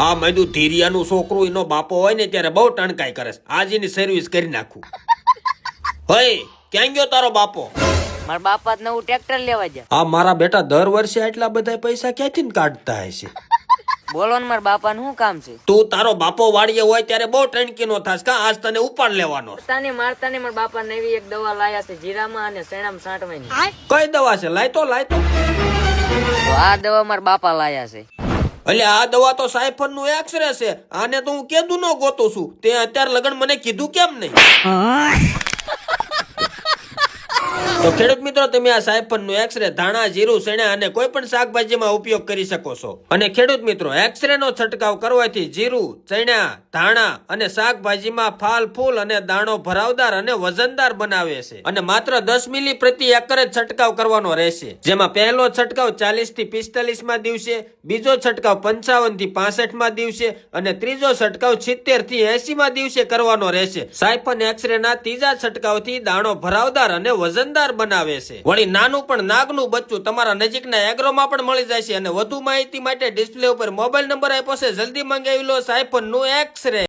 આ મેદુ ધીરિયાનું છોકરું એનો બાપો હોય ને ત્યારે બહુ ટણકાઈ કરે છે. આજ એની સર્વિસ કરી નાખું. હોય ક્યાં ગયો તારો બાપો? મારા બાપા નવું ટ્રેક્ટર લેવા ગયા. આ મારા બેટા દર વર્ષે આટલા બધા પૈસા ક્યાંથી કાઢતા હશે? બોલો ને મારા બાપા નું શું કામ છે? તું તારો બાપો વાડીએ હોય ત્યારે બહુ ટણકી નો થાસ કા? આજ તને ઉપાડ લેવાનો. મારતા ને મારા બાપા નવી એક દવા લાયા છે જીરામાં અને શેણામાં છાંટવાની. કઈ દવા છે? લાય તો. તો આ દવા મારા બાપા લાયા છે. એટલે આ દવા તો સાયફન નું એક્સરે છે. આને તો હું કેદું નો ગોતું છું. તે અત્યારે લગન મને કીધું કેમ નહીં? તો ખેડૂત મિત્રો, તમે આ સાયફન નું એક્સરે ધાણા, જીરું, ચણા અને કોઈ પણ શાકભાજીમાં ઉપયોગ કરી શકો છો. અને ખેડૂત મિત્રો, એક્સરે નો છંટકાવ કરવાથી જીરું, ચણા, ધાણા અને શાકભાજીમાં ફાલ, ફૂલ અને દાણો ભરાવદાર અને વજનદાર બનાવે છે. અને માત્ર 10 મિલી પ્રતિ એકર જ છંટકાવ કરવાનો રહેશે. જેમાં પહેલો છંટકાવ 40 થી 45 માં દિવસે, બીજો છંટકાવ 55 થી 65 માં દિવસે અને ત્રીજો છંટકાવ 70 થી 80 માં દિવસે કરવાનો રહેશે. સાયફન એક્સરે ના ત્રીજા છંટકાવથી દાણો ભરાવદાર અને વજનદાર બનાવે છે. વળી નાનું પણ નાગનું બચ્ચું તમારા નજીકના એગ્રોમાં પણ મળી જાય છે. અને વધુ માહિતી માટે ડિસ્પ્લે ઉપર મોબાઈલ નંબર આપ્યો છે. જલ્દી મંગાવી લો સાયફન નું એક્સરે.